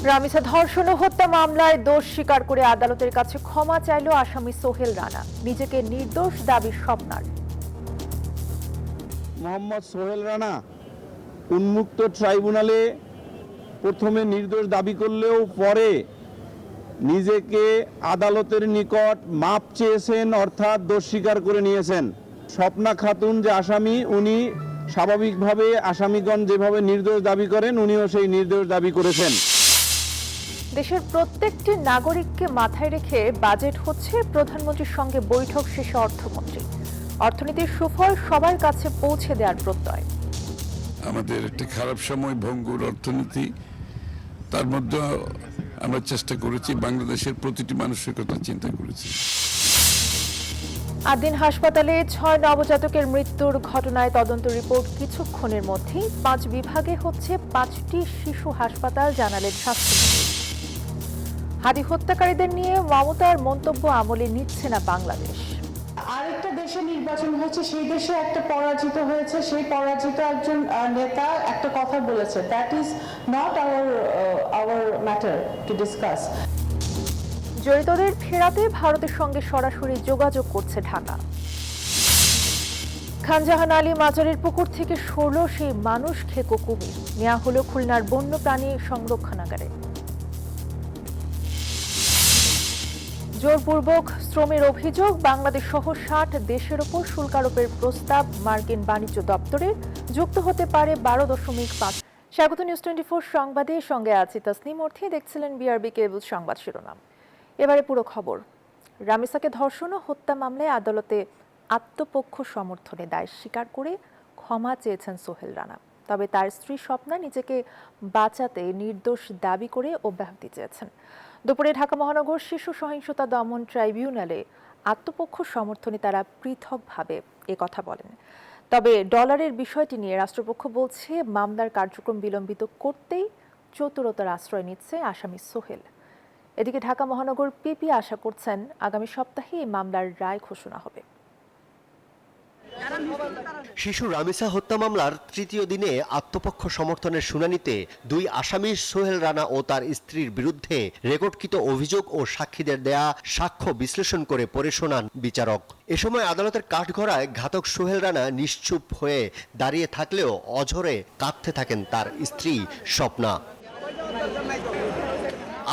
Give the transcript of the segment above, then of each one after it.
রামিসা ধর্ষণ ও হত্যা মামলায় দোষ স্বীকার করে আদালতের কাছে ক্ষমা চাইল আসামি সোহেল রানা। নিজেকে নির্দোষ দাবি স্বপ্নার। মোহাম্মদ সোহেল রানা উন্মুক্ত ট্রাইব্যুনালে প্রথমে নির্দোষ দাবি করলেও পরে নিজেকে আদালতের নিকট মাপ চেয়েছেন, অর্থাৎ দোষ স্বীকার করে নিয়েছেন। স্বপ্না খাতুন যে আসামি, উনি স্বাভাবিকভাবে আসামিগণ যেভাবে নির্দোষ দাবি করেন উনিও সেই নির্দোষ দাবি করেছেন। দেশের প্রত্যেকটি নাগরিককে মাথায় রেখে বাজেট হচ্ছে প্রধানমন্ত্রীর সঙ্গে বৈঠক শেষে অর্থমন্ত্রী। অর্থনীতির সুফল সবার কাছে পৌঁছে দেওয়ার প্রত্যয়। আমাদের একটি খারাপ সময়, ভঙ্গুর অর্থনীতি, তার মধ্যে আমরা চেষ্টা করেছি বাংলাদেশের প্রতিটি মানুষের কথা চিন্তা করেছি। আদিন হাসপাতালে 6 নবজাতকের মৃত্যুর ঘটনায় তদন্ত রিপোর্ট কিছুক্ষণের মধ্যেই 5 বিভাগে হচ্ছে 5টি শিশু হাসপাতাল, জানালেন স্বাস্থ্যমন্ত্রী। হাদি হত্যাকারীদের নিয়ে মমতার মন্তব্য আমলে নিচ্ছে না বাংলাদেশ। আরেকটা দেশে নির্বাচন হয়েছে, সেই দেশে একটা পরাজিত হয়েছে, সেই পরাজিত একজন নেতা একটা কথা বলেছে, that is not our matter to discuss. জড়িতদের ফেরাতে ভারতের সঙ্গে সরাসরি যোগাযোগ করছে ঢাকা। খানজাহান আলী মাজারের পুকুর থেকে সরল সেই মানুষ খেকো কুমির, নেওয়া হলো খুলনার বন্যপ্রাণী সংরক্ষণাগারে। জোরপূর্বক শ্রমের অভিযোগ, বাংলাদেশ সহ 60 দেশের ওপর শুল্ক আরোপের প্রস্তাব মার্কিন বাণিজ্য দপ্তরে। যুক্ত হতে পারে 12.5। স্বাগত নিউজ 24 সংবাদে, সঙ্গে আছি তাসনিম অর্থী। দেখছিলেন বিআরবি কেবল সংবাদ শিরোনাম। এবারে পুরো খবর। রামিসাকে ধর্ষণ ও হত্যা মামলায় আদালতে আত্মপক্ষ সমর্থনে দায় স্বীকার করে ক্ষমা চেয়েছেন সোহেল রানা। তবে তার স্ত্রী স্বপ্না নিজেকে বাঁচাতে নির্দোষ দাবি করে অব্যাহতি চেয়েছেন। দুপুরে ঢাকা মহানগর শিশু সহিংসতা দমন ট্রাইব্যুনালে আত্মপক্ষ সমর্থনে তারা পৃথকভাবে কথা বলেন। তবে ডলারের বিষয়টি নিয়ে রাষ্ট্রপক্ষ বলছে, মামলার কার্যক্রম বিলম্বিত করতেই চতুরতার আশ্রয় নিচ্ছে আসামি সোহেল। এদিকে ঢাকা মহানগর পিপি আশা করছেন আগামী সপ্তাহে এই মামলার রায় ঘোষণা হবে। শিশু রামিসা হত্যা মামলার তৃতীয় দিনে আত্মপক্ষ সমর্থনের শুনানিতে দুই আসামি সোহেল রানা ও তার স্ত্রীর বিরুদ্ধে রেকর্ডকৃত অভিযোগ ও সাক্ষীদের দেয়া সাক্ষ্য বিশ্লেষণ করে পড়ে শোনান বিচারক। এ সময় আদালতের কাঠগড়ায় ঘাতক সোহেল রানা নিশ্চুপ হয়ে দাঁড়িয়ে থাকলেও অঝরে কাঁদতে থাকেন তার স্ত্রী স্বপ্না।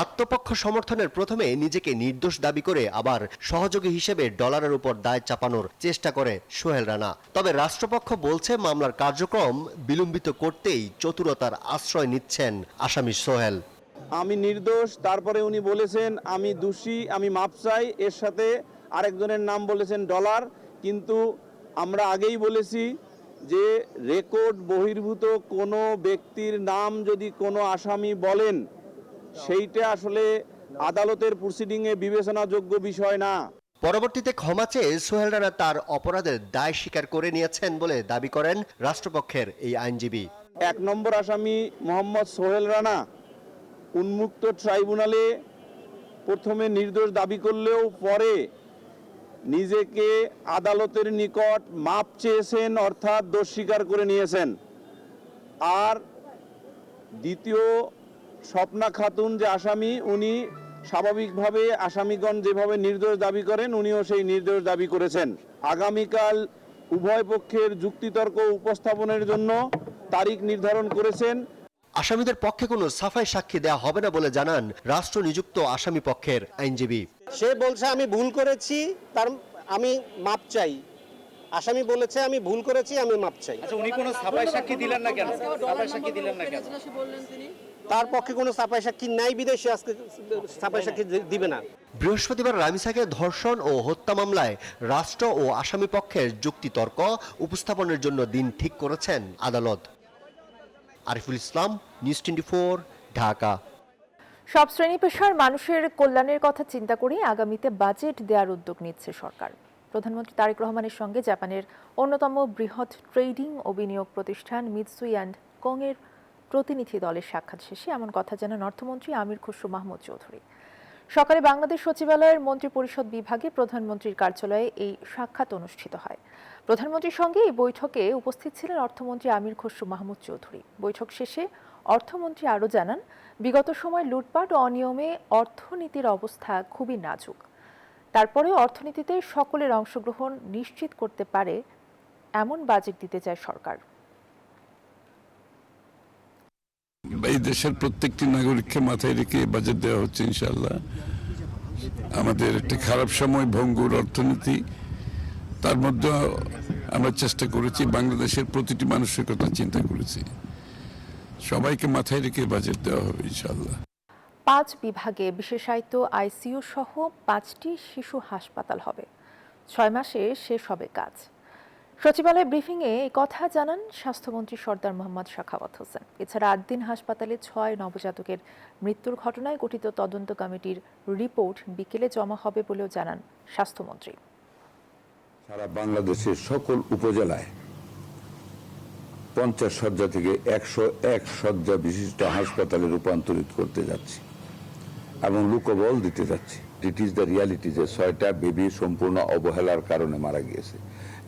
আত্মপক্ষ সমর্থনের প্রথমে নিজেকে নির্দোষ দাবি করে আবার সহযোগী হিসেবে ডলারের উপর দায় চাপানোর চেষ্টা করে সোহেল রানা। তবে রাষ্ট্রপক্ষ বলছে, মামলার কার্যক্রম বিলম্বিত করতেই চতুরতার আশ্রয় নিচ্ছেন আসামি সোহেল। আমি নির্দোষ, তারপরে উনি বলেছেন আমি দোষী, আমি মাপ চাই। এর সাথে আরেকজনের নাম বলেছেন ডলার। কিন্তু আমরা আগেই বলেছি যে রেকর্ড বহির্ভূত কোনো ব্যক্তির নাম যদি কোনো আসামি বলেন, সেইটা আসলে আদালতের প্রসিডিংয়ে বিবেচনাযোগ্য বিষয় না। পরবর্তীতে ক্ষমা চেয়ে সোহেল রানা তার অপরাধের দায় স্বীকার করে নিয়েছেন বলে দাবি করেন রাষ্ট্রপক্ষের এই আইনজীবী। 1 নম্বর আসামি মোহাম্মদ সোহেল রানা উন্মুক্ত ট্রাইব্যুনালে প্রথমে নির্দোষ দাবি করলেও পরে নিজেকে আদালতের নিকট মাপ চেয়েছেন, অর্থাৎ দোষ স্বীকার করে নিয়েছেন। আর দ্বিতীয় স্বপ্না খাতুন যে আসামি, উনি স্বাভাবিকভাবে আসামিগণ যেভাবে নির্দোষ দাবি করেন উনিও সেই নির্দোষ দাবি করেছেন। আগামীকাল উভয় পক্ষের যুক্তিতর্ক উপস্থাপনের জন্য তারিখ নির্ধারণ করেছেন। আসামিদের পক্ষে কোনো সাফাই সাক্ষী দেয়া হবে না বলে জানান রাষ্ট্র নিযুক্ত আসামি পক্ষের আইনজীবী। সে বলছে আমি ভুল করেছি, আমি মাপ চাই। আসামি বলেছে আমি ভুল করেছি, আমি মাপ চাই। আচ্ছা, উনি কোনো সাফাই সাক্ষী দিলেন না কেন? সাফাই সাক্ষী দিলেন না কেন? তার পক্ষে কোনো সাফাই সাক্ষী নাই, বিদেশে আজকে সাফাই সাক্ষী দিবে না। বৃহস্পতিবার রামিসাকে ধর্ষণ ও হত্যা মামলায় রাষ্ট্র ও আসামি পক্ষের যুক্তিতর্ক উপস্থাপনের জন্য দিন ঠিক করেছেন আদালত। আরিফুল ইসলাম, নিউজ 24, ঢাকা। সব শ্রেণী পেশার মানুষের কল্যাণের কথা চিন্তা করে আগামীতে বাজেট দেওয়ার উদ্যোগ নিচ্ছে সরকার। প্রধানমন্ত্রী তারেক রহমানের সঙ্গে জাপানের অন্যতম বৃহৎ ট্রেডিং ও বিনিয়োগ প্রতিষ্ঠান মিৎসুই অ্যান্ড কোং এর প্রতিনিধি দলের সাক্ষাৎ শেষে এমন কথা জানান অর্থমন্ত্রী আমির খসরু মাহমুদ চৌধুরী। সকালে বাংলাদেশ সচিবালয়ের মন্ত্রিপরিষদ বিভাগে প্রধানমন্ত্রীর কার্যালয়ে এই সাক্ষাৎ অনুষ্ঠিত হয়। প্রধানমন্ত্রীর সঙ্গে এই বৈঠকে উপস্থিত ছিলেন অর্থমন্ত্রী আমির খসরু মাহমুদ চৌধুরী। বৈঠক শেষে অর্থমন্ত্রী আরও জানান, বিগত সময় লুটপাট ও অনিয়মে অর্থনীতির অবস্থা খুবই নাজুক। তারপরেও অর্থনীতিতে সকলের অংশগ্রহণ নিশ্চিত করতে পারে এমন বাজেট দিতে চায় সরকার। এই দেশের প্রত্যেকটি নাগরিককে মাথায় রেখে বাজেট দেওয়া হচ্ছে ইনশাআল্লাহ। আমাদের একটি খারাপ সময়, ভঙ্গুর অর্থনীতি, তার মধ্যে আমরা চেষ্টা করেছি বাংলাদেশের প্রতিটি মানুষের কথা চিন্তা করেছি। সবাইকে মাথায় রেখে বাজেট দেওয়া হবে ইনশাআল্লাহ। 5 বিভাগে বিশেষায়িত আইসিইউ সহ 5টি শিশু হাসপাতাল হবে। 6 মাসে শেষ হবে কাজ। সচিবালয় ব্রিফিংয়ে এই কথা জানান স্বাস্থ্যমন্ত্রী সরদার মোহাম্মদ সাখাওয়াত হোসেন। এছাড়া 8 দিন হাসপাতালে 6 নবজাতকের মৃত্যুর ঘটনায় গঠিত তদন্ত কমিটির রিপোর্ট বিকেলে জমা হবে বলেও জানান স্বাস্থ্যমন্ত্রী। সারা বাংলাদেশের সকল উপজেলায় 50 শয্যা থেকে 101 শয্যা বিশিষ্ট হাসপাতালে রূপান্তরিত করতে যাচ্ছি এবং লোকবল দিতে যাচ্ছি। ইট ইজ দ্য রিয়ালিটি যে 6টা বেবি সম্পূর্ণ অবহেলার কারণে মারা গিয়েছে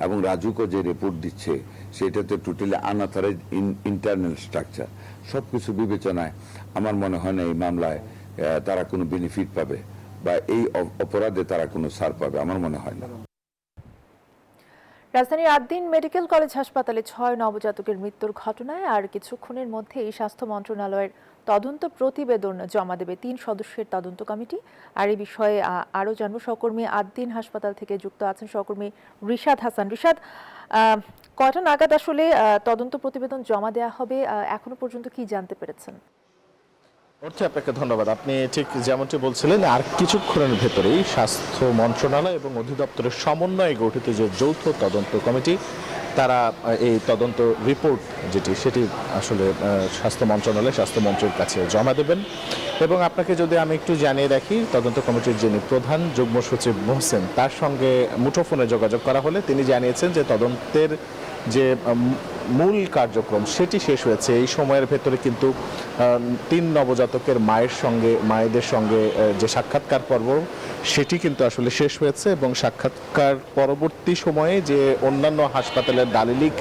এবং রাজুকও যে রিপোর্ট দিচ্ছে সেটাতে টোটালি আনঅথরাইজড ইন্টারনাল স্ট্রাকচার। সবকিছু বিবেচনায় আমার মনে হয় না এই মামলায় তারা কোনো বেনিফিট পাবে বা এই অপরাধে তারা কোনো ছাড় পাবে, আমার মনে হয় না। রাজধানীর 8 দিন মেডিকেল কলেজ হাসপাতালে 6 নবজাতকের মৃত্যুর ঘটনায় আর কিছুক্ষণের মধ্যেই স্বাস্থ্য মন্ত্রণালয়ের তদন্ত প্রতিবেদন জমা দেবে 3 সদস্যের তদন্ত কমিটি। আর এই বিষয়ে আরও জানবো, সহকর্মী 8 দিন হাসপাতাল থেকে যুক্ত আছেন সহকর্মী রিশাদ হাসান। রিশাদ, কয়টা নাগাদ আসলে তদন্ত প্রতিবেদন জমা দেওয়া হবে, এখনো পর্যন্ত কি জানতে পেরেছেন? আপনাকে ধন্যবাদ। আপনি ঠিক যেমনটি বলছিলেন, আর কিছুক্ষণের ভেতরেই স্বাস্থ্য মন্ত্রণালয় এবং অধিদপ্তরের সমন্বয়ে গঠিত যে যৌথ তদন্ত কমিটি, তারা এই তদন্ত রিপোর্ট সেটি আসলে স্বাস্থ্য মন্ত্রণালয় স্বাস্থ্যমন্ত্রীর কাছে জমা দেবেন। এবং আপনাকে যদি আমি একটু জানিয়ে রাখি, তদন্ত কমিটির যিনি প্রধান যুগ্ম সচিব মোহসেন, তার সঙ্গে মুঠোফোনে যোগাযোগ করা হলে তিনি জানিয়েছেন যে তদন্তের যে মূল কার্যক্রম সেটি শেষ হয়েছে। এই সময়ের ভেতরে কিন্তু 3 নবজাতকের মায়েদের সঙ্গে যে সাক্ষাৎকার পর্ব সেটি কিন্তু আসলে শেষ হয়েছে এবং সাক্ষাৎকার পরবর্তী সময়ে যে অন্যান্য হাসপাতালের দালিলিক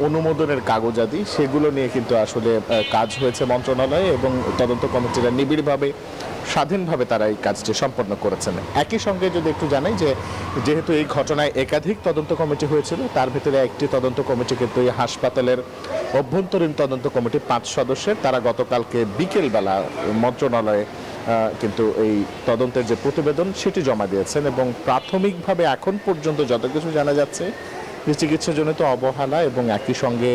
অনুমোদনের কাগজাদি সেগুলো নিয়ে কিন্তু আসলে কাজ হয়েছে মন্ত্রণালয়ে এবং তদন্ত কমিটিরা নিবিড়ভাবে স্বাধীনভাবে তারা এই কাজটি সম্পন্ন করেছেন। একই সঙ্গে যদি একটু জানাই যে যেহেতু এই ঘটনায় একাধিক তদন্ত কমিটি হয়েছিল, তার ভিতরে একটি তদন্ত কমিটি কিন্তু এই হাসপাতালের অভ্যন্তরীণ তদন্ত কমিটি 5 সদস্যের, তারা গতকালকে বিকেলবেলা মন্ত্রণালয়ে কিন্তু এই তদন্তের যে প্রতিবেদন সেটি জমা দিয়েছেন এবং প্রাথমিকভাবে এখন পর্যন্ত যত কিছু জানা যাচ্ছে যে চিকিৎসাজনিত অবহেলা এবং একই সঙ্গে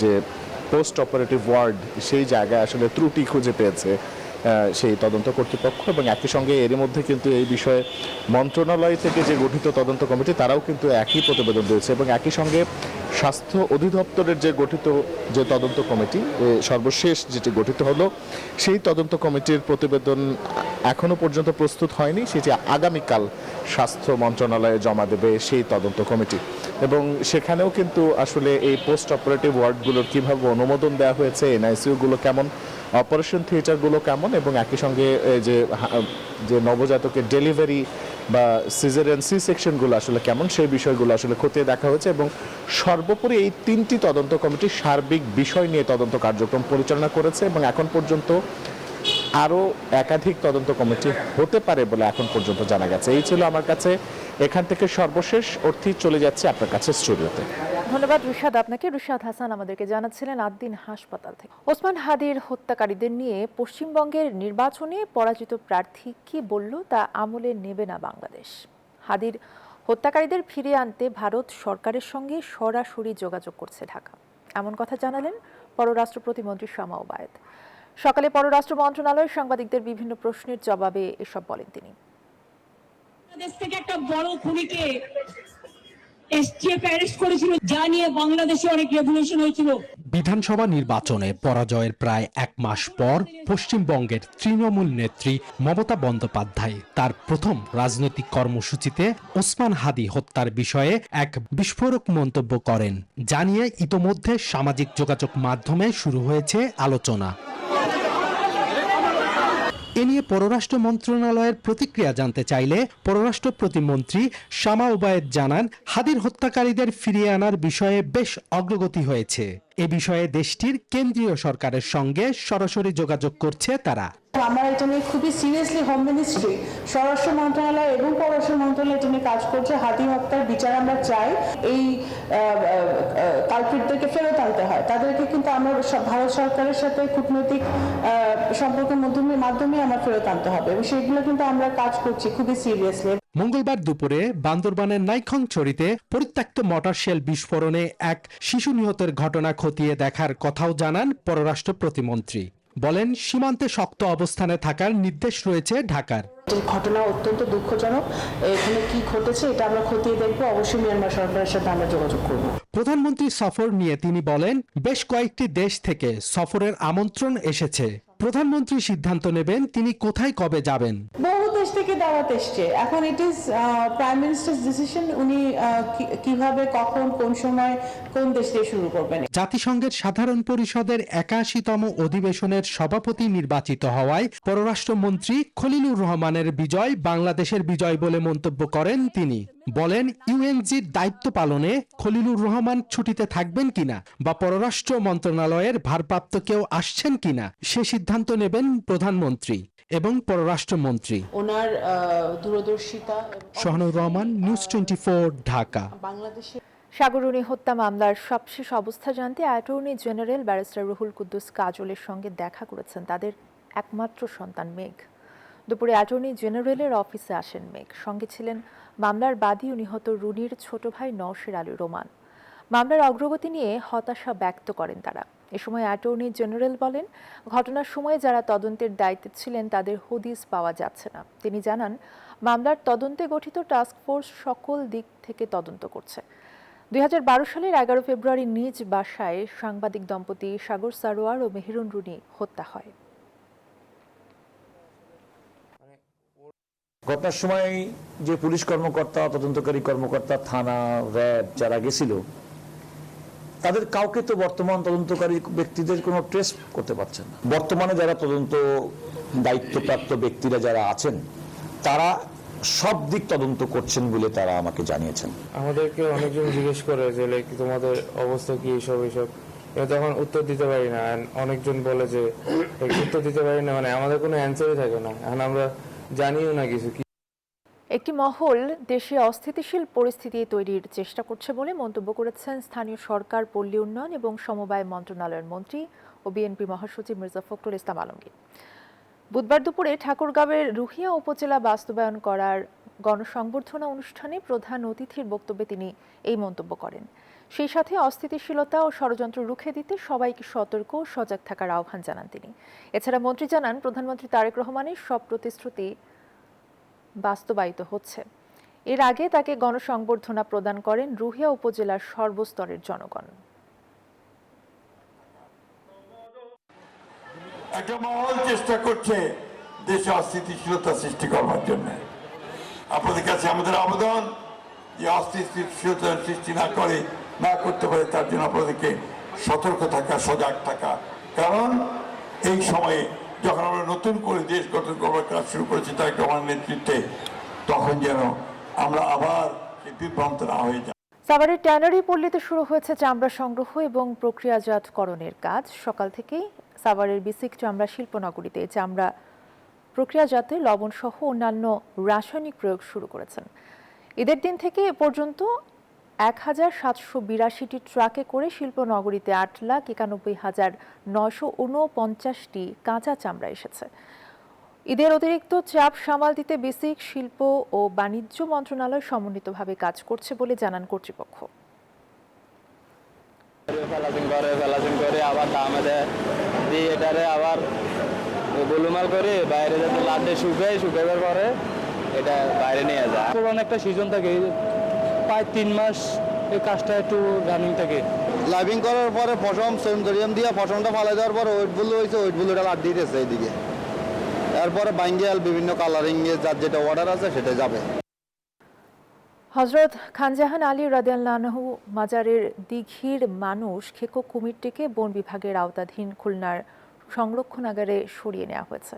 যে পোস্ট অপারেটিভ ওয়ার্ড সেই জায়গায় আসলে ত্রুটি খুঁজে পেয়েছে সেই তদন্ত কর্তৃপক্ষ। এবং একই সঙ্গে এরই মধ্যে কিন্তু এই বিষয়ে মন্ত্রণালয় থেকে যে গঠিত তদন্ত কমিটি তারাও কিন্তু একই প্রতিবেদন দিয়েছে এবং একই সঙ্গে স্বাস্থ্য অধিদপ্তরের যে গঠিত যে তদন্ত কমিটি সর্বশেষ যেটি গঠিত হলো, সেই তদন্ত কমিটির প্রতিবেদন এখনো পর্যন্ত প্রস্তুত হয়নি, সেটি আগামীকাল স্বাস্থ্য মন্ত্রণালয়ে জমা দেবে সেই তদন্ত কমিটি। এবং সেখানেও কিন্তু আসলে এই পোস্ট অপারেটিভ ওয়ার্ডগুলোর কীভাবে অনুমোদন দেওয়া হয়েছে, এনআইসিইউগুলো কেমন, অপারেশন থিয়েটারগুলো কেমন এবং একই সঙ্গে যে নবজাতকের ডেলিভারি বা সিজারিয়ান সি সেকশনগুলো আসলে কেমন, সেই বিষয়গুলো আসলে খতিয়ে দেখা হয়েছে। এবং সর্বোপরি এই 3টি তদন্ত কমিটি সার্বিক বিষয় নিয়ে তদন্ত কার্যক্রম পরিচালনা করেছে এবং এখন পর্যন্ত আরও একাধিক তদন্ত কমিটি হতে পারে বলে এখন পর্যন্ত জানা গেছে। এই ছিল আমার কাছে এখান থেকে সর্বশেষ। অর্থী চলে যাচ্ছে আপনার কাছে স্টুডিওতে। ধন্যবাদ রিশাদ আপনাকে। রিশাদ হাসান আমাদেরকে জানাচ্ছিলেন 8 দিন হাসপাতাল থেকে। ওসমান হাদির হত্যাকারীদের নিয়ে পশ্চিমবঙ্গের নির্বাচনে পরাজিত প্রার্থী কি বলল তা আমলে নেবে না বাংলাদেশ। হাদির হত্যাকারীদের ফিরিয়ে আনতে ভারত সরকারের সঙ্গে সরাসরি যোগাযোগ করছে ঢাকা, এমন কথা জানালেন পররাষ্ট্র প্রতিমন্ত্রী শামা ওবায়েদ। সকালে পররাষ্ট্র মন্ত্রণালয়ের সাংবাদিকদের বিভিন্ন প্রশ্নের জবাবে এসব বলেন তিনি। বাংলাদেশ থেকে একটা বড় খুনিকে এসটিএফ অ্যারেস্ট করেছিল, যা নিয়ে বাংলাদেশে অনেক রেভলিউশন হয়েছিল। বিধানসভা নির্বাচনে পরাজয়ের প্রায় 1 মাস পর পশ্চিমবঙ্গের তৃণমূল নেত্রী মমতা বন্দ্যোপাধ্যায় তার প্রথম রাজনৈতিক কর্মসূচিতে ওসমান হাদি হত্যার বিষয়ে এক বিস্ফোরক মন্তব্য করেন, জানিয়ে ইতোমধ্যে সামাজিক যোগাযোগ মাধ্যমে শুরু হয়েছে আলোচনা। এ নিয়ে পররাষ্ট্র মন্ত্রণালয়ের প্রতিক্রিয়া জানতে চাইলে পররাষ্ট্র প্রতিমন্ত্রী শামা ওবায়েদ জানান, হাদির হত্যাকারীদের ফিরিয়ে আনার বিষয়ে বেশ অগ্রগতি হয়েছে। এ বিষয়ে দেশটির কেন্দ্রীয় সরকারের সঙ্গে সরাসরি যোগাযোগ করছে তারা। আমরা এটা নিয়ে খুবই সিরিয়াসলি হোম মিনিস্ট্রি, স্বরাষ্ট্র মন্ত্রণালয় এবং পররাষ্ট্র মন্ত্রণালয় এটা নিয়ে কাজ করছে। হাদি হত্যার বিচার আমরা চাই। এই কালপ্রিটদেরকে ফেরত আনতে হয়। তাদেরকে কিন্তু আমরা ভারত সরকারের সাথে কূটনৈতিক সম্পর্কের মাধ্যমে আমরা ফেরত আনতে হবে এবং সেগুলো কিন্তু আমরা কাজ করছি খুবই সিরিয়াসলি। মঙ্গলবার দুপুরে বান্দরবানের নাইখংছড়িতে পরিত্যক্ত মর্টার শেল বিস্ফোরণে এক শিশু নিহতের ঘটনা খতিয়ে দেখার কথাও জানান পররাষ্ট্র প্রতিমন্ত্রী। বলেন, সীমান্তে শক্ত অবস্থানে থাকার নির্দেশ রয়েছে ঢাকার। ঘটনা অত্যন্ত দুঃখজনক। এখানে কি ঘটেছে এটা আমরা খতিয়ে দেখব। অবশ্যই মিয়ানমার সরকারের সাথে আমরা যোগাযোগ করব। প্রধানমন্ত্রী সফর নিয়ে তিনি বলেন, বেশ কয়েকটি দেশ থেকে সফরের আমন্ত্রণ এসেছে। প্রধানমন্ত্রী সিদ্ধান্ত নেবেন তিনি কোথায় কবে যাবেন। বহু দেশ থেকে দাওয়াত এসছে। এখন it is prime ministers decision, উনি কিভাবে, কখন, কোন সময়, কোন দেশ দিয়ে শুরু করবেন। জাতিসংঘের সাধারণ পরিষদের ৮১তম অধিবেশনের সভাপতি নির্বাচিত হওয়ায় পররাষ্ট্রমন্ত্রী খলিলুর রহমানের বিজয় বাংলাদেশের বিজয় বলে মন্তব্য করেন তিনি। বলেন, ইউএনজির দায়িত্ব পালনে খলিলুর রহমান ছুটিতে থাকবেন কিনা বা পররাষ্ট্র মন্ত্রণালয়ের ভারপ্রাপ্ত কেউ আসছেন কিনা সে সিদ্ধান্ত নেবেন প্রধানমন্ত্রী এবং পররাষ্ট্রমন্ত্রী। ওনার দূরদর্শিতা। শাহনুর রহমান, নিউজ 24, ঢাকা। বাংলাদেশে সাগররুনি হত্যা মামলার সবশেষ অবস্থা জানতে attorney general barrister Ruhul Quddus কাজলের সঙ্গে দেখা করেছেন তাদের একমাত্র সন্তান মেঘ। দুপুরে অ্যাটর্নি জেনারেলের অফিসে আসেন মেঘ। সঙ্গে ছিলেন মামলার বাদী ও নিহত রুনির ছোট ভাই নওশের আলী রোমান। মামলার অগ্রগতি নিয়ে হতাশা ব্যক্ত করেন তারা। এ সময় অ্যাটর্নি জেনারেল বলেন, ঘটনার সময় যারা তদন্তের দায়িত্বে ছিলেন তাদের হদিস পাওয়া যাচ্ছে না। তিনি জানান, মামলার তদন্তে গঠিত টাস্কফোর্স সকল দিক থেকে তদন্ত করছে। 2012 সালের 11 ফেব্রুয়ারি নিজ বাসায় সাংবাদিক দম্পতি সাগর সারোয়ার ও মেহেরুন রুনি হত্যা হয়। ঘটনার সময় যে পুলিশ কর্মকর্তা, তদন্তকারী কর্মকর্তা, থানা, র্যাব যারা গেছিল, তাদের কাউকে তো বর্তমান তদন্তকারী ব্যক্তিদের কোনো ট্রেস করতে পারছেন না। বর্তমানে যারা তদন্ত দায়িত্বপ্রাপ্ত ব্যক্তিরা যারা আছেন তারা সব দিক তদন্ত করছেন বলে তারা আমাকে জানিয়েছেন। আমাদেরকে অনেকজন জিজ্ঞেস করে যে তোমাদের অবস্থা কি, এইসব তখন উত্তর দিতে পারি না। অনেকজন বলে যে উত্তর দিতে পারি না, মানে আমাদের কোনো অ্যান্সারই থাকে না। এখন আমরা জানিও না কিছু। একটি মহল দেশে অস্থিতিশীল পরিস্থিতি তৈরির চেষ্টা করছে বলে মন্তব্য করেছেন স্থানীয় সরকার, পল্লী উন্নয়ন এবং সমবায় মন্ত্রণালয়ের মন্ত্রী ও বিএনপি মহাসচিব মির্জা ফখরুল ইসলাম আলমগীর। বুধবার দুপুরে ঠাকুরগাঁওয়ের রুহিয়া উপজেলা বাস্তবায়ন করার গণসংবর্ধনা অনুষ্ঠানে প্রধান অতিথির বক্তব্যে তিনি এই মন্তব্য করেন। সেই সাথে অস্থিতিশীলতা ও ষড়যন্ত্র রুখে দিতে সবাইকে সতর্ক ও সজাগ থাকার আহ্বান জানান তিনি। এছাড়া মন্ত্রী জানান, প্রধানমন্ত্রী তারেক রহমানের সব প্রতিশ্রুতি বাস্তবায়িত হচ্ছে। এর আগে তাকে গণসংবর্ধনা প্রদান করেন রুহিয়া উপজেলার সর্বস্তরের জনগণ। একটা মহল চেষ্টা করছে দেশে অস্থিতিশীলতা সৃষ্টি করবার জন্য। আপনাদের কাছে আমাদের আবেদন যে অস্থিতিশীলতা সৃষ্টি না করতে পারে তার জন্য আপনাদেরকে সতর্ক থাকা, সজাগ থাকা। কারণ এই সময়ে যখন আমরা নতুন করে দেশ গঠন করবার কাজ শুরু করেছি তারেক রহমানের নেতৃত্বে, তখন যেন আমরা আবার বিভ্রান্ত না হয়ে যাই। সাভারের ট্যানারি পল্লীতে শুরু হয়েছে চামড়া সংগ্রহ এবং প্রক্রিয়াজাতকরণের কাজ। সকাল থেকেই সাভারের বিসিক চামড়া শিল্পনগরীতে চামড়া প্রক্রিয়াজাতে লবণ সহ অন্যান্য রাসায়নিক প্রয়োগ শুরু করেছেন। ঈদের দিন থেকে এ পর্যন্ত 1782টি ট্রাকে করে শিল্পনগরীতে 8,91,949টি কাঁচা চামড়া এসেছে। ঈদের অতিরিক্ত চাপ সামাল দিতে বেসিক শিল্প ও বাণিজ্য মন্ত্রণালয় সমন্বিতভাবে কাজ করছে বলে জানান কর্তৃপক্ষ। আবার দামে দেয় দিয়ে এটারে আবার গোলমাল করে বাইরে যাতে লাড্ডে শুকাইবার পরে এটা বাইরে নিয়ে যায়। অনেকটা সিজন থাকে, প্রায় 3 মাস এই কাজটা একটু রানিং থাকে। লাইভিং করার পরে পশম সেন্ডোরিয়াম দিয়ে পশমটা ফালাই দেওয়ার পরে ওয়েটগুলো হয়েছে, ওয়েটগুলোটা লাড দিতেছে এইদিকে। এরপরে বাঙ্গিয়াল বিভিন্ন কালারিং যার যেটা অর্ডার আছে সেটা যাবে। হযরত খানজাহান আলী রাদিয়াল্লাহু আনহু মাজারের দিঘির মানুষ খেকো কুমিরটিকে বন বিভাগের আওতাধীন খুলনার সংরক্ষণাগারে সরিয়ে নেওয়া হয়েছে।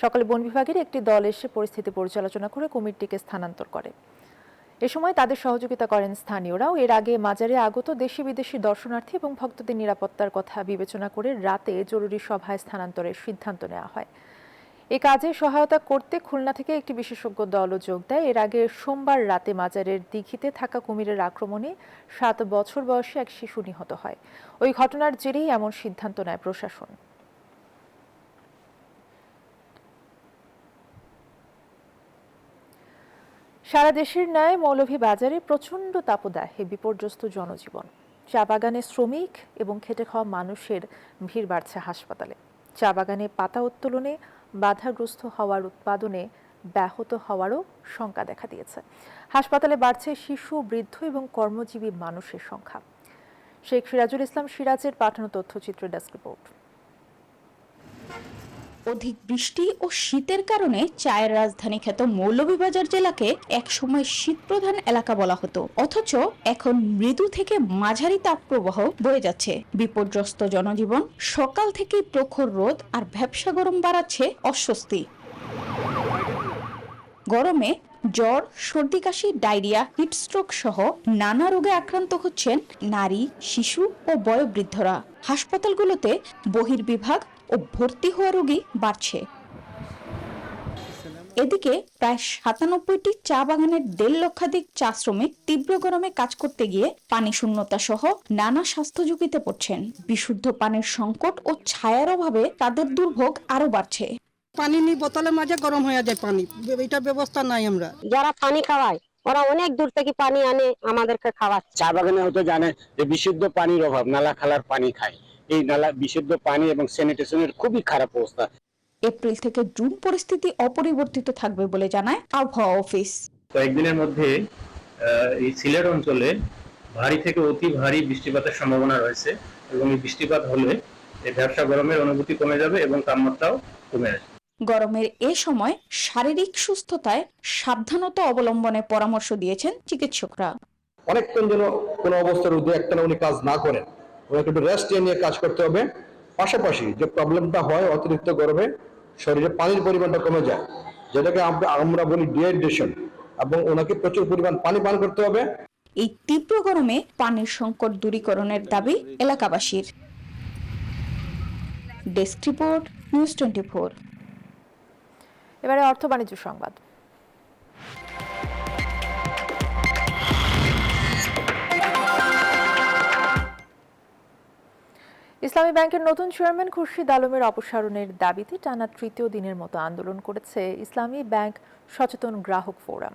সকালে বন বিভাগের একটি দল এসে পরিস্থিতি পর্যালোচনা করে কুমিরটিকে স্থানান্তর করে। এ সময় তাদের সহযোগিতা করেন স্থানীয়রাও। এর আগে মাজারে আগত দেশি বিদেশি দর্শনার্থী এবং ভক্তদের নিরাপত্তার কথা বিবেচনা করে রাতে জরুরি সভায় স্থানান্তরের সিদ্ধান্ত নেওয়া হয়। এ কাজে সহায়তা করতে খুলনা থেকে একটি বিশেষজ্ঞ দলও যোগ দেয়। এর আগে সোমবার রাতে মাজারের দিঘিতে থাকা কুমিরের আক্রমণে 7 বছর বয়সী এক শিশু নিহত হয়। ওই ঘটনার জেরেই এমন সিদ্ধান্ত নেয় প্রশাসন। সারা দেশের ন্যায় মৌলভীবাজারে প্রচণ্ড তাপদাহে বিপর্যস্ত জনজীবন। চা বাগানে শ্রমিক এবং খেটে খাওয়া মানুষের ভিড় বাড়ছে হাসপাতালে। চা বাগানে পাতা উত্তোলনে বাধাগ্রস্ত হওয়ার উৎপাদনে ব্যাহত হওয়ারও শঙ্কা দেখা দিয়েছে। হাসপাতালে বাড়ছে শিশু, বৃদ্ধ এবং কর্মজীবী মানুষের সংখ্যা। শেখ সিরাজুল ইসলাম সিরাজের পাঠানো তথ্যচিত্র ডেস্ক রিপোর্ট। অধিক বৃষ্টি ও শীতের কারণে চায়ের রাজধানী খ্যাত মৌলভীবাজার জেলাকে একসময় শীতপ্রধান এলাকা বলা হতো, অথচ এখন মৃদু থেকে মাঝারি তাপপ্রবাহ বয়ে যাচ্ছে। বিপর্যস্ত জনজীবন, সকাল থেকেই প্রখর রোদ আর ভ্যাপসা গরম বাড়াচ্ছে অস্বস্তি। গরমে জ্বর, সর্দি কাশি, ডায়রিয়া, হিটস্ট্রোক সহ নানা রোগে আক্রান্ত হচ্ছেন নারী, শিশু ও বয়োবৃদ্ধরা। হাসপাতালগুলোতে বহির্বিভাগ ও ভর্তি হওয়া রোগী বাড়ছে। এদিকে প্রায় 97টি চা বাগানের 1.5 লক্ষাধিক চা শ্রমিক তীব্র গরমে কাজ করতে গিয়ে পানি শূন্যতা সহ নানা স্বাস্থ্য ঝুঁকিতে পড়ছেন। বিশুদ্ধ পানির সংকট ও ছায়ার অভাবে তাদের দুর্ভোগ আরো বাড়ছে। পানি নিয়ে বোতলের মাঝে গরম হয়ে যায় পানি, এটা ব্যবস্থা নাই। আমরা যারা পানি খাওয়ায় ওরা অনেক দূর থেকে পানি আনে আমাদেরকে খাওয়াচ্ছে। চা বাগানে হয়তো জানে যে বিশুদ্ধ পানির অভাব, নালা খালার পানি খায়। এই নালা বিশুদ্ধ পানি এবং স্যানিটেশনের খুবই খারাপ অবস্থা। এপ্রিল থেকে জুন পরিস্থিতি অপরিবর্তিত থাকবে বলে জানায় আবহাওয়া অফিস। কয়েকদিনের মধ্যে এই সিলেট অঞ্চলে ভারী থেকে অতি ভারী বৃষ্টিপাতের সম্ভাবনা রয়েছে এবং এই বৃষ্টিপাত হলে এই ভ্যাপসা গরমের অনুভূতি কমে যাবে এবং তাপমাত্রাও কমে আসবে। গরমের এ সময় শারীরিক সুস্থতায় সাবধানতা অবলম্বনের পরামর্শ দিয়েছেন চিকিৎসকরা। অনেকক্ষণ যেন কোনো অবস্থার উদ্যোগ একটা উনি কাজ না করেন, ওনাকে একটু রেস্ট নিয়ে কাজ করতে হবে। পাশাপাশি যে প্রবলেমটা হয় অতিরিক্ত গরমে শরীরে পানির পরিমাণটা কমে যায়, যেটাকে আমরা বলি ডিহাইড্রেশন, এবং ওনাকে প্রচুর পরিমাণ পানি পান করতে হবে। এই তীব্র গরমে পানির সংকট দূরীকরণের দাবি এলাকাবাসীর। Desk report, news 24। এবারে অর্থ বাণিজ্য সংবাদ। ইসলামী ব্যাংকের নতুন চেয়ারম্যান খুরশিদ আলমের অপসারণের দাবিতে টানা 3য় দিনের মতো আন্দোলন করেছে ইসলামী ব্যাংক সচেতন গ্রাহক ফোরাম।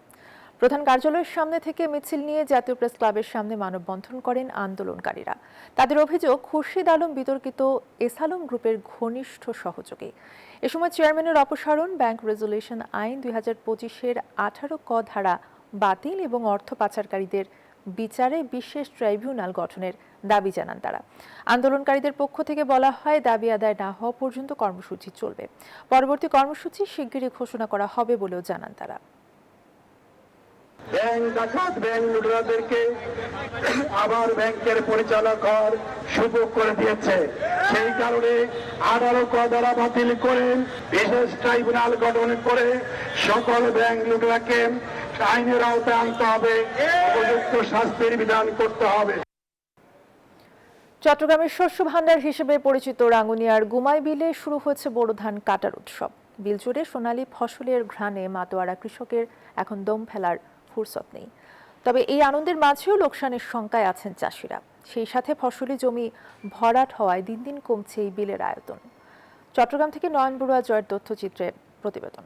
প্রধান কার্যালয়ের সামনে থেকে মিছিল নিয়ে জাতীয় প্রেস ক্লাবের সামনে মানববন্ধন করেন আন্দোলনকারীরা। তাদের অভিযোগ, খুরশিদ আলম বিতর্কিত এসালম গ্রুপের ঘনিষ্ঠ সহযোগী। এ সময় চেয়ারম্যানের অপসারণ, ব্যাংক রেজুলেশন আইন 2025-এর 18 ক ধারা বাতিল এবং অর্থ পাচারকারীদের বিচারে বিশেষ ট্রাইব্যুনাল গঠনের দাবি জানান তারা। আন্দোলনকারীদের পক্ষ থেকে বলা হয়, দাবি আদায় না হওয়া পর্যন্ত কর্মসূচি চলবে। পরবর্তী কর্মসূচি শিগগিরই ঘোষণা করা হবে বলেও জানান তারা। ব্যাংক ডাকাত, ব্যাংক লুটেরাদেরকে আবার ব্যাংকের পরিচালক হওয়ার সুযোগ করে দিয়েছে। সেই কারণে 18 ক ধারা বাতিল করে বিশেষ ট্রাইব্যুনাল গঠন করে সকল ব্যাংক লুটেরাকে আইনের আওতায় আনতে হবে, উপযুক্ত শাস্তির বিধান করতে হবে। চট্টগ্রামের শস্য ভাণ্ডার হিসেবে পরিচিত রাঙ্গুনিয়ার গুমাই বিলে শুরু হয়েছে বোরো ধান কাটার উৎসব। বিল জুড়ে সোনালী ফসলের ঘ্রাণে মাতোয়ারা কৃষকের এখন দম ফেলার ফুরসত নেই। তবে এই আনন্দের মাঝেও লোকসানের শঙ্কায় আছেন চাষিরা। সেই সাথে ফসলি জমি ভরাট হওয়ায় দিন দিন কমছে এই বিলের আয়তন। চট্টগ্রাম থেকে নয়ন বড়ুয়া জয়ের তথ্যচিত্রে প্রতিবেদন।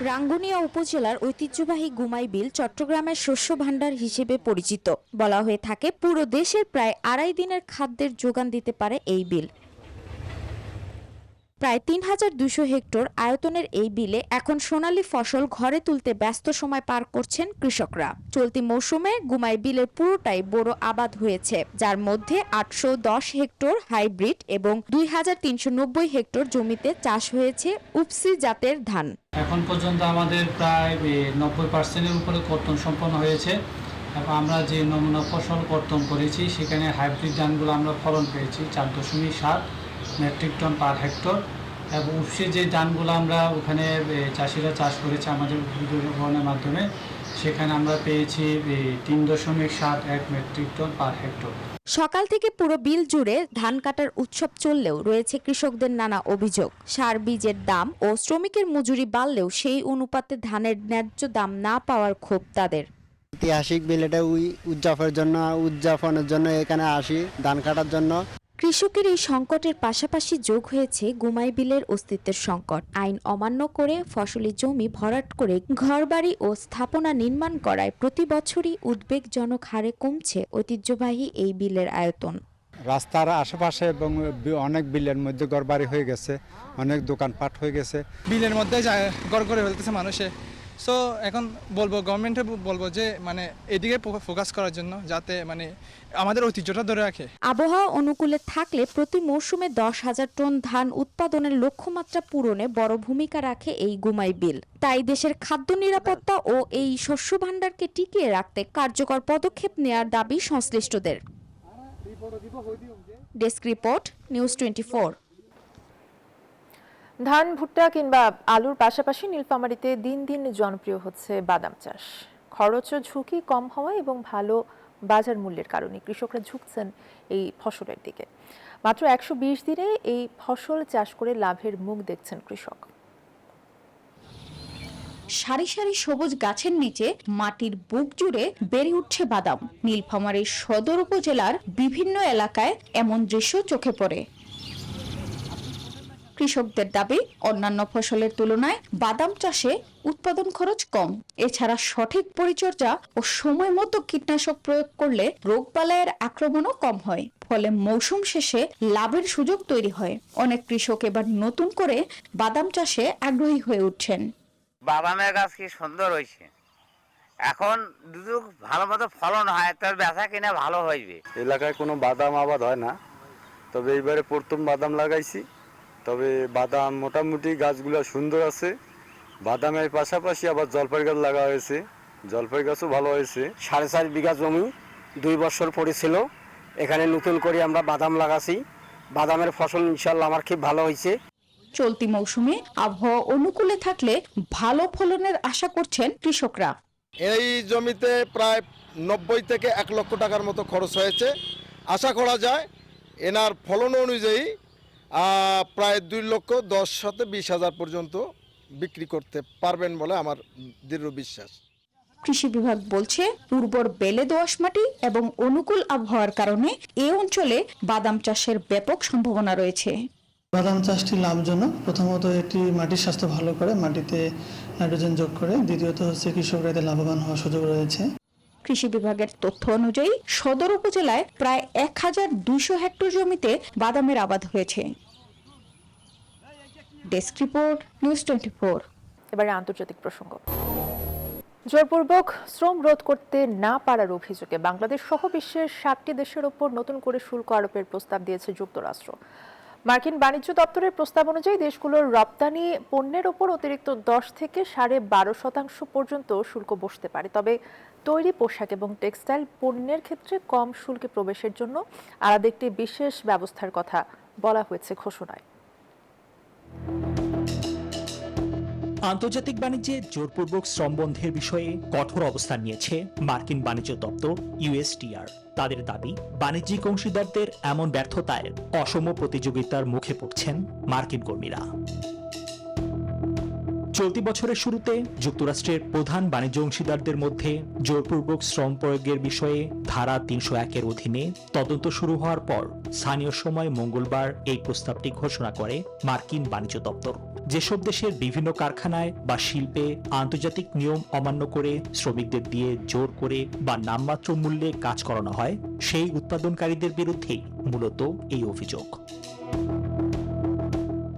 রাঙ্গুনিয়া উপজেলার ঐতিহ্যবাহী গুমাই বিল চট্টগ্রামের শস্য ভাণ্ডার হিসেবে পরিচিত। বলা হয়ে থাকে, পুরো দেশের প্রায় 2.5 দিনের খাদ্যের যোগান দিতে পারে এই বিল। প্রায় 3200 হেক্টর আয়তনের এই বিলে এখন সোনালী ফসল ঘরে তুলতে ব্যস্ত সময় পার করছেন কৃষকরা। চলতি মৌসুমে গুমাই বিলের পুরোটাই বোরো আবাদ হয়েছে, যার মধ্যে 810 হেক্টর হাইব্রিড এবং 2390 হেক্টর জমিতে চাষ হয়েছে উপসি জাতের ধান। এখন পর্যন্ত আমাদের প্রায় 90%-এর উপরে কর্তন সম্পন্ন হয়েছে এবং আমরা যে নমুনা ফসল কর্তন করেছি সেখানে হাইব্রিড ধানগুলো আমরা ফলন পেয়েছি 4.7 মেট্রিক টন পার হেক্টর এবং উৎসে যে ধানগুলো আমরা ওখানে চাষিরা চাষ করেছে আমাদের উদ্ভাবনের মাধ্যমে, সেখানে আমরা পেয়েছি 3.71 মেট্রিক টন পার হেক্টর। সকাল থেকে পুরো বিল জুড়ে ধান কাটার উৎসব চললেও রয়েছে কৃষকদের নানা অভিযোগ। সার বীজের দাম ও শ্রমিকের মজুরি বাড়লেও সেই অনুপাতে ধানের ন্যায্য দাম না পাওয়ার ক্ষোভ তাদের। ঐতিহাসিক বিলেটা উদযাপনের জন্য এখানে আসি ধান কাটার জন্য। কৃষকের এই সংকটের পাশাপাশি যোগ হয়েছে গুমাই বিলের অস্তিত্বের সংকট। আইন অমান্য করে ফসলি জমি ভরাট করে ঘরবাড়ি ও স্থাপনা নির্মাণ করায় প্রতি বছরই উদ্বেগজনক হারে কমছে ঐতিহ্যবাহী এই বিলের আয়তন। রাস্তার আশেপাশে এবং অনেক বিলের মধ্যে ঘরবাড়ি হয়ে গেছে, অনেক দোকানপাট হয়ে গেছে, বিলের মধ্যে ঘর করে ফেলতেছে মানুষে। সো এখন বলবো গভর্নমেন্টে বলবো যে মানে এদিকে ফোকাস করার জন্য, যাতে মানে আমাদের ঐতিহ্যটা ধরে রাখে। আবহাওয়া অনুকূলে থাকলে প্রতি মৌসুমে 10,000 টন ধান উৎপাদনের লক্ষ্যমাত্রা পূরণে বড় ভূমিকা রাখে এই গুমাই বিল। তাই দেশের খাদ্য নিরাপত্তা ও এই শস্য ভাণ্ডারকে টিকিয়ে রাখতে কার্যকর পদক্ষেপ নেয়ার দাবি সংশ্লিষ্টদের। Desk report, news 24। ধান, ভুট্টা কিংবা আলুর পাশাপাশি নীলফামারীতে দিন দিন জনপ্রিয় হচ্ছে বাদাম চাষ। খরচ ও ঝুঁকি কম হওয়া এবং ভালো বাজার মূল্যের কারণে কৃষকরা ঝুঁকছেন এই ফসলের দিকে। মাত্র 120 দিনে এই ফসল চাষ করে লাভের মুখ দেখছেন কৃষক। সারি সারি সবুজ গাছের নিচে মাটির বুক জুড়ে বেড়ে উঠছে বাদাম। নীলফামারীর সদর উপজেলার বিভিন্ন এলাকায় এমন দৃশ্য চোখে পড়ে। কৃষকদের দাবি, অন্যান্য ফসলের তুলনায় বাদাম চাষে উৎপাদন খরচ কম। এছাড়া সঠিক পরিচর্যা ও সময় মতো কীটনাশক প্রয়োগ করলে রোগবালাইয়ের আক্রমণও কম হয়। ফলে মৌসুম শেষে লাভের সুযোগ তৈরি হয়। অনেক কৃষক এবার নতুন করে বাদাম চাষে আগ্রহী হয়ে উঠছেন। বাদামের গাছ কি সুন্দর হয়েছে, এখন যদি ভালো মতো ফলন হয় তার বেচা কিনা ভালো হইবে। এলাকায় কোনো বাদাম আবাদ হয় না, তবে এইবারে প্রথম বাদাম লাগাইছি। তবে বাদাম মোটামুটি গাছগুলো সুন্দর আছে। বাদামের পাশাপাশি আবার জলপাই গাছ লাগা হয়েছে, জলপাই গাছও ভালো হয়েছে। 4.5 বিঘা জমি 2 বছর পড়েছিল, এখানে নতুন করে আমরা বাদাম লাগাছি। বাদামের ফসল ইনশাল্লাহ আমার খুব ভালো হয়েছে। চলতি মৌসুমে আবহাওয়া অনুকূলে থাকলে ভালো ফলনের আশা করছেন কৃষকরা। এই জমিতে প্রায় 90 থেকে 1 লক্ষ টাকার মতো খরচ হয়েছে। আশা করা যায় এনার ফলন অনুযায়ী প্রায় 2,10,20,000 পর্যন্ত বিক্রি করতে পারবেন বলে আমার দৃঢ় বিশ্বাস। কৃষি বিভাগ বলছে, উর্বর বেলে দোআঁশ মাটি এবং অনুকূল আবহাওয়ার কারণে এই অঞ্চলে বাদাম চাষের ব্যাপক সম্ভাবনা রয়েছে। বাদাম চাষটি লাভজনক। প্রথমত এটি মাটির স্বাস্থ্য ভালো করে, মাটিতে নাইট্রোজেন যোগ করে। দ্বিতীয়ত হচ্ছে কৃষকরা এতে লাভবান হওয়ার সুযোগ রয়েছে। কৃষি বিভাগের তথ্য অনুযায়ী সদর উপজেলায় প্রায় 1,200 হেক্টর জমিতে বাদামের আবাদ হয়েছে। Desk report, news 24। এবারে আন্তর্জাতিক প্রসঙ্গ। জোরপূর্বক শ্রম রোধ করতে না পারার অভিযোগে বাংলাদেশ সহ বিশ্বের 7টি দেশের ওপর নতুন করে শুল্ক আরোপের প্রস্তাব দিয়েছে যুক্তরাষ্ট্র। মার্কিন বাণিজ্য দপ্তরের প্রস্তাব অনুযায়ী দেশগুলোর রপ্তানি পণ্যের ওপর অতিরিক্ত 10 থেকে 12.5% পর্যন্ত শুল্ক বসতে পারে। তবে তৈরি পোশাক এবং টেক্সটাইল পণ্যের ক্ষেত্রে কম শুল্কে প্রবেশের জন্য আলাদা একটি বিশেষ ব্যবস্থার কথা বলা হয়েছে ঘোষণায়। আন্তর্জাতিক বাণিজ্যে জোরপূর্বক শ্রম বন্ধের বিষয়ে কঠোর অবস্থান নিয়েছে মার্কিন বাণিজ্য দপ্তর USTR। তাদের দাবি, বাণিজ্যিক অংশীদারদের এমন ব্যর্থতায় অসম প্রতিযোগিতার মুখে পড়ছেন মার্কিন কর্মীরা। চলতি বছরের শুরুতে যুক্তরাষ্ট্রের প্রধান বাণিজ্য অংশীদারদের মধ্যে জোরপূর্বক শ্রম প্রয়োগের বিষয়ে ধারা 301-এর অধীনে তদন্ত শুরু হওয়ার পর স্থানীয় সময় মঙ্গলবার এই প্রস্তাবটি ঘোষণা করে মার্কিন বাণিজ্য দপ্তর। যেসব দেশের বিভিন্ন কারখানায় বা শিল্পে আন্তর্জাতিক নিয়ম অমান্য করে শ্রমিকদের দিয়ে জোর করে বা নামমাত্র মূল্যে কাজ করানো হয়, সেই উৎপাদনকারীদের বিরুদ্ধেই মূলত এই অভিযোগ।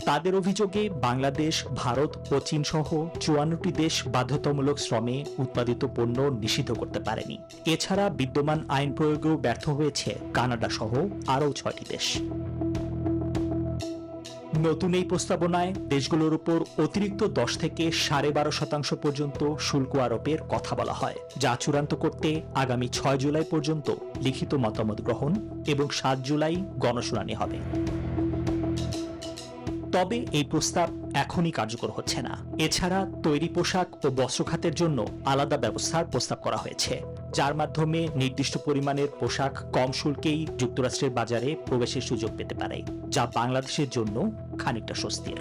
তাদের অভিযোগে বাংলাদেশ, ভারত ও চীন সহ 54টি দেশ বাধ্যতামূলক শ্রমে উৎপাদিত পণ্য নিষিদ্ধ করতে পারেনি। এছাড়া বিদ্যমান আইন প্রয়োগেও ব্যর্থ হয়েছে কানাডা সহ আরও 6টি দেশ। নতুন এই প্রস্তাবনায় দেশগুলোর উপর অতিরিক্ত 10 থেকে 12.5% পর্যন্ত শুল্ক আরোপের কথা বলা হয়, যা চূড়ান্ত করতে আগামী 6 জুলাই পর্যন্ত লিখিত মতামত গ্রহণ এবং 7 জুলাই গণশুনানি হবে। তবে এই প্রস্তাব এখনই কার্যকর হচ্ছে না। এছাড়া তৈরি পোশাক ও বস্ত্র খাতের জন্য আলাদা ব্যবস্থার প্রস্তাব করা হয়েছে, যার মাধ্যমে নির্দিষ্ট পরিমাণের পোশাক কম শুল্কেই যুক্তরাষ্ট্রের বাজারে প্রবেশের সুযোগ পেতে পারে, যা বাংলাদেশের জন্য খানিকটা স্বস্তির।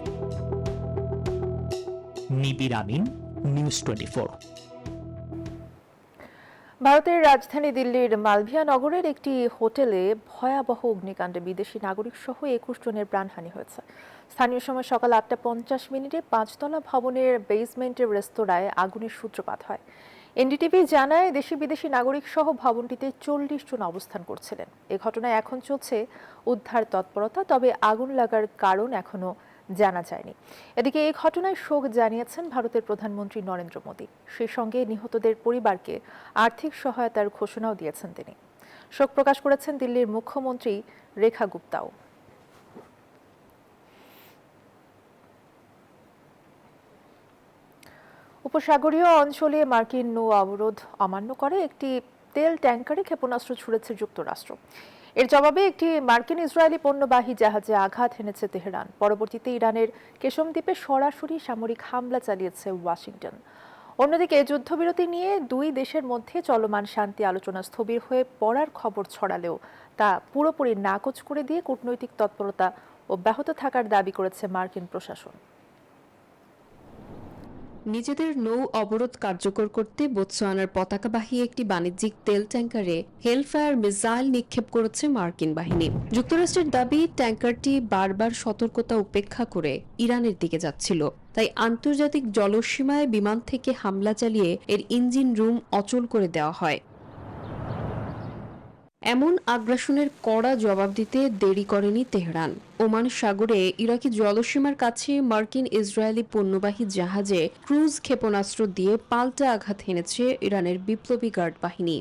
নিবির আমিন, নিউজ 24। ভারতের রাজধানী দিল্লির মালভিয়া নগরের একটি হোটেলে ভয়াবহ অগ্নিকাণ্ডে বিদেশি নাগরিক সহ 21 জনের প্রাণহানি হয়েছে। স্থানীয় সময় সকাল 8:50 5তলা ভবনের বেসমেন্টের রেস্তোরাঁয় আগুনের সূত্রপাত হয়। এনডিটিভি জানায়, দেশি বিদেশি নাগরিক সহ ভবনটিতে 40 জন অবস্থান করছিলেন। এ ঘটনায় এখন চলছে উদ্ধার তৎপরতা, তবে আগুন লাগার কারণ এখনো জানা যায়নি। এদিকে এই ঘটনায় শোক জানিয়েছেন ভারতের প্রধানমন্ত্রী নরেন্দ্র মোদী। সেই সঙ্গে নিহতদের পরিবারকে আর্থিক সহায়তার ঘোষণাও দিয়েছেন তিনি। শোক প্রকাশ করেছেন দিল্লির মুখ্যমন্ত্রী রেখা গুপ্তাও। উপসাগরীয় অঞ্চলে মার্কিন নৌ অবরোধ অমান্য করে একটি তেল ট্যাঙ্কারে ক্ষেপণাস্ত্র ছুড়েছে যুক্তরাষ্ট্র। এর জবাবে একটি মার্কিন ইসরায়েলি পণ্যবাহী জাহাজে আঘাত এনেছে তেহরান। পরবর্তীতে ইরানের কেশম দ্বীপে সরাসরি সামরিক হামলা চালিয়েছে ওয়াশিংটন। অন্যদিকে যুদ্ধবিরতি নিয়ে দুই দেশের মধ্যে চলমান শান্তি আলোচনা স্থবির হয়ে পড়ার খবর ছড়ালেও তা পুরোপুরি নাকচ করে দিয়ে কূটনৈতিক তৎপরতা অব্যাহত থাকার দাবি করেছে মার্কিন প্রশাসন। নিজেদের নৌ অবরোধ কার্যকর করতে বোতসোয়ানার পতাকাবাহী একটি বাণিজ্যিক তেল ট্যাঙ্কারে হেলফায়ার মিসাইল নিক্ষেপ করেছে মার্কিন বাহিনী। যুক্তরাষ্ট্রের দাবি, ট্যাঙ্কারটি বারবার সতর্কতা উপেক্ষা করে ইরানের দিকে যাচ্ছিল, তাই আন্তর্জাতিক জলসীমায় বিমান থেকে হামলা চালিয়ে এর ইঞ্জিন রুম অচল করে দেওয়া হয়। এমন আগ্রাসনের কড়া জবাব দিতে দেরি করেনি তেহরান। ওমান সাগরে ইরাকি জলসীমার কাছে মার্কিন ইসরায়েলি পণ্যবাহী জাহাজে ক্রুজ ক্ষেপণাস্ত্র দিয়ে পাল্টা আঘাত হেনেছে ইরানের বিপ্লবী গার্ড বাহিনী।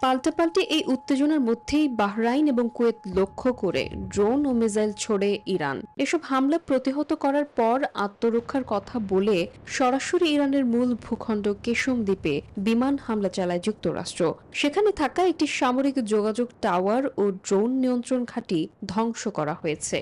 পাল্টাপাল্টি এই উত্তেজনার মধ্যেই বাহরাইন এবং কুয়েত লক্ষ্য করে ড্রোন ও মিসাইল ছোড়ে ইরান। এসব হামলা প্রতিহত করার পর আত্মরক্ষার কথা বলে সরাসরি ইরানের মূল ভূখণ্ড কেশম দ্বীপে বিমান হামলা চালায় যুক্তরাষ্ট্র। সেখানে থাকা একটি সামরিক যোগাযোগ টাওয়ার ও ড্রোন নিয়ন্ত্রণ ঘাঁটি ধ্বংস করা হয়েছে।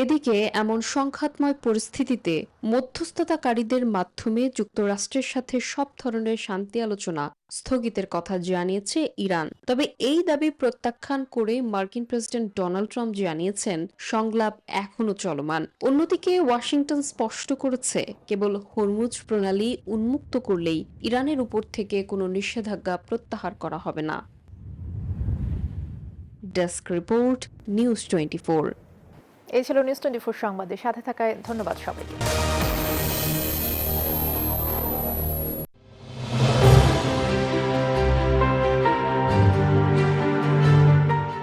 এদিকে এমন সংঘাতময় পরিস্থিতিতে মধ্যস্থতাকারীদের মাধ্যমে যুক্তরাষ্ট্রের সাথে সব ধরনের শান্তি আলোচনা স্থগিতের কথা জানিয়েছে ইরান। তবে এই দাবি প্রত্যাখ্যান করে মার্কিন প্রেসিডেন্ট ডোনাল্ড ট্রাম্প জানিয়েছেন, সংলাপ এখনো চলমান। অন্যদিকে ওয়াশিংটন স্পষ্ট করেছে, কেবল হরমুজ প্রণালী উন্মুক্ত করলেই ইরানের উপর থেকে কোনো নিষেধাজ্ঞা প্রত্যাহার করা হবে না। Desk report, news 24। এই ছিল নিউজ 24 সংবাদের সাথে থাকায় ধন্যবাদ সবাইকে।